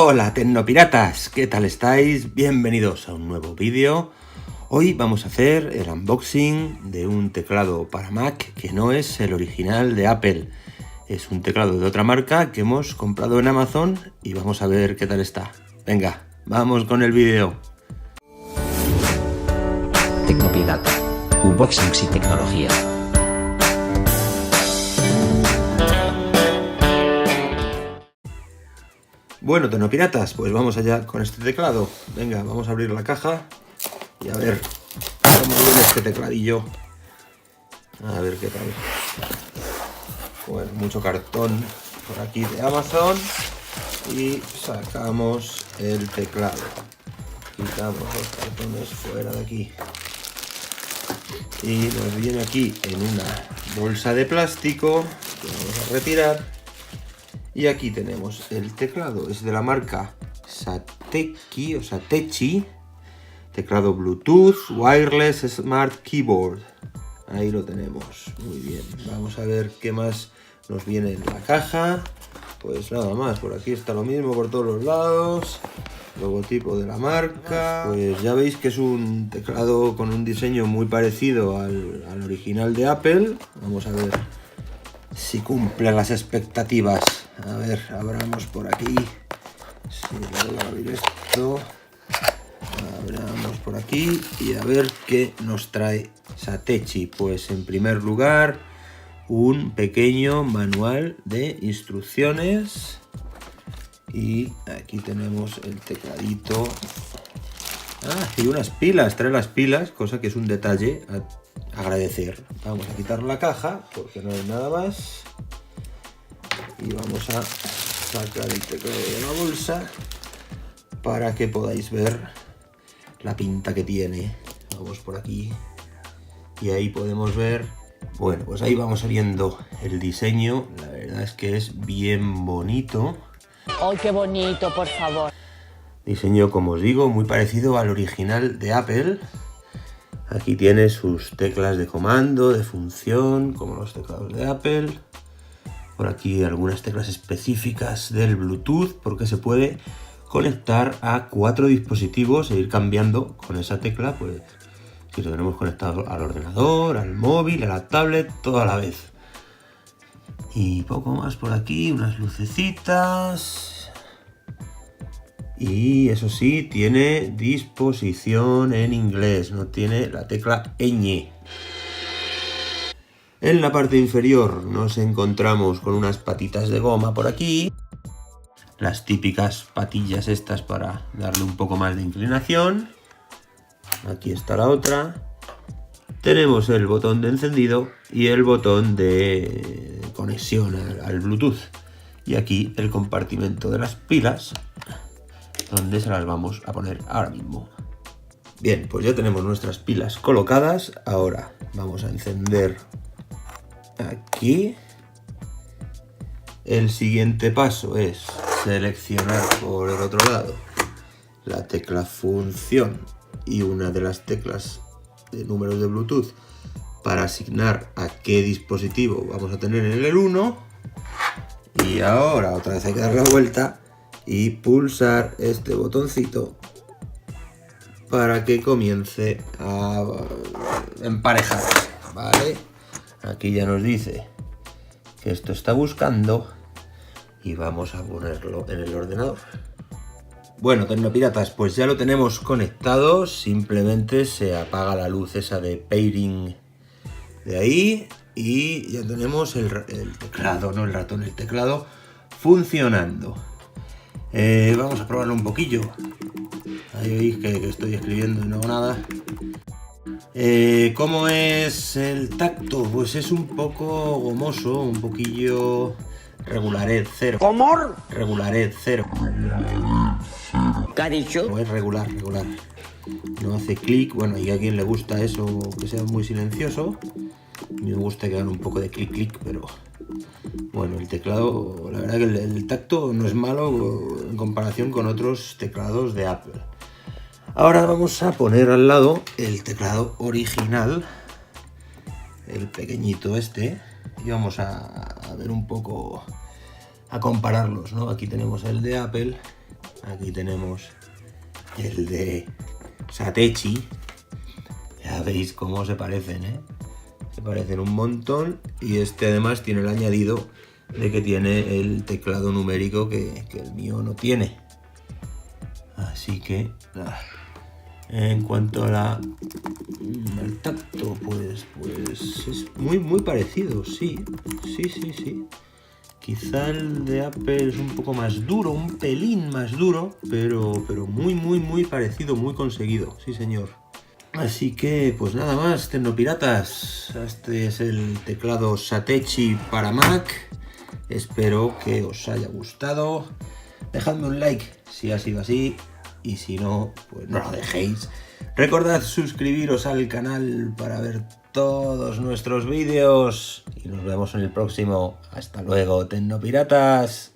Hola Tecnopiratas, ¿qué tal estáis? Bienvenidos a un nuevo vídeo. Hoy vamos a hacer el unboxing de un teclado para Mac que no es el original de Apple. Es un teclado de otra marca que hemos comprado en Amazon y vamos a ver qué tal está. Venga, vamos con el vídeo. Tecnopirata. Unboxings y tecnología. Bueno, Tecnopiratas, pues vamos allá con este teclado. Venga, vamos a abrir la caja y a ver cómo viene este tecladillo. A ver qué tal. Bueno, mucho cartón por aquí de Amazon y sacamos el teclado. Quitamos los cartones fuera de aquí y nos viene aquí en una bolsa de plástico que vamos a retirar. Y aquí tenemos el teclado, es de la marca Satechi o Satechi, teclado Bluetooth Wireless Smart Keyboard. Ahí lo tenemos, muy bien. Vamos a ver qué más nos viene en la caja. Pues nada más, por aquí está lo mismo por todos los lados. Logotipo de la marca. Pues ya veis que es un teclado con un diseño muy parecido al original de Apple. Vamos a ver si cumple las expectativas. A ver, abramos por aquí. Si puedo abrir esto. Abramos por aquí y a ver qué nos trae Satechi. Pues en primer lugar, un pequeño manual de instrucciones. Y aquí tenemos el tecladito. Y unas pilas, trae las pilas, cosa que es un detalle a agradecer. Vamos a quitar la caja porque no hay nada más. Y vamos a sacar el teclado de la bolsa para que podáis ver la pinta que tiene. Vamos por aquí y ahí podemos ver. Bueno, pues ahí vamos viendo el diseño. La verdad es que es bien bonito. ¡Ay, qué bonito, por favor! Diseño, como os digo, muy parecido al original de Apple. Aquí tiene sus teclas de comando, de función, como los teclados de Apple. Por aquí algunas teclas específicas del Bluetooth, porque se puede conectar a 4 dispositivos e ir cambiando con esa tecla, pues si lo tenemos conectado al ordenador, al móvil, a la tablet, todo a la vez. Y poco más por aquí, unas lucecitas. Y eso sí, tiene disposición en inglés, no tiene la tecla ñ. En la parte inferior nos encontramos con unas patitas de goma por aquí. Las típicas patillas estas para darle un poco más de inclinación. Aquí está la otra. Tenemos el botón de encendido y el botón de conexión al Bluetooth. Y aquí el compartimento de las pilas, donde se las vamos a poner ahora mismo. Bien, pues ya tenemos nuestras pilas colocadas. Ahora vamos a encender aquí. El siguiente paso es seleccionar por el otro lado la tecla función y una de las teclas de números de Bluetooth para asignar a qué dispositivo vamos a tener en el 1. Y ahora otra vez hay que dar la vuelta y pulsar este botoncito para que comience a emparejar, ¿vale? Aquí ya nos dice que esto está buscando y vamos a ponerlo en el ordenador. Bueno, Tecnopiratas, pues ya lo tenemos conectado. Simplemente se apaga la luz esa de pairing de ahí y ya tenemos el teclado, no el ratón, el teclado funcionando. Vamos a probarlo un poquillo. Ahí veis que estoy escribiendo y no hago nada. ¿Cómo es el tacto? Pues es un poco gomoso, un poquillo regulared cero. ¿Cómo? Regulared cero. ¿Qué ha dicho? No es regular. No hace clic. Bueno, y a quien le gusta eso, que sea muy silencioso. A mí me gusta que hagan un poco de clic, pero bueno, el teclado, la verdad que el tacto no es malo en comparación con otros teclados de Apple. Ahora vamos a poner al lado el teclado original, el pequeñito este, y vamos a ver un poco a compararlos, ¿no? Aquí tenemos el de Apple, aquí tenemos el de Satechi. Ya veis cómo se parecen, ¿eh? Se parecen un montón, y este además tiene el añadido de que tiene el teclado numérico que el mío no tiene. Así que en cuanto al tacto, pues es muy parecido, sí. Quizá el de Apple es un poco más duro, un pelín más duro, pero muy parecido, muy conseguido, sí señor. Así que, pues nada más, tecnopiratas. Este es el teclado Satechi para Mac. Espero que os haya gustado. Dejadme un like si ha sido así, y si no, pues no lo dejéis. Recordad suscribiros al canal para ver todos nuestros vídeos y nos vemos en el próximo. Hasta luego, tecnopiratas.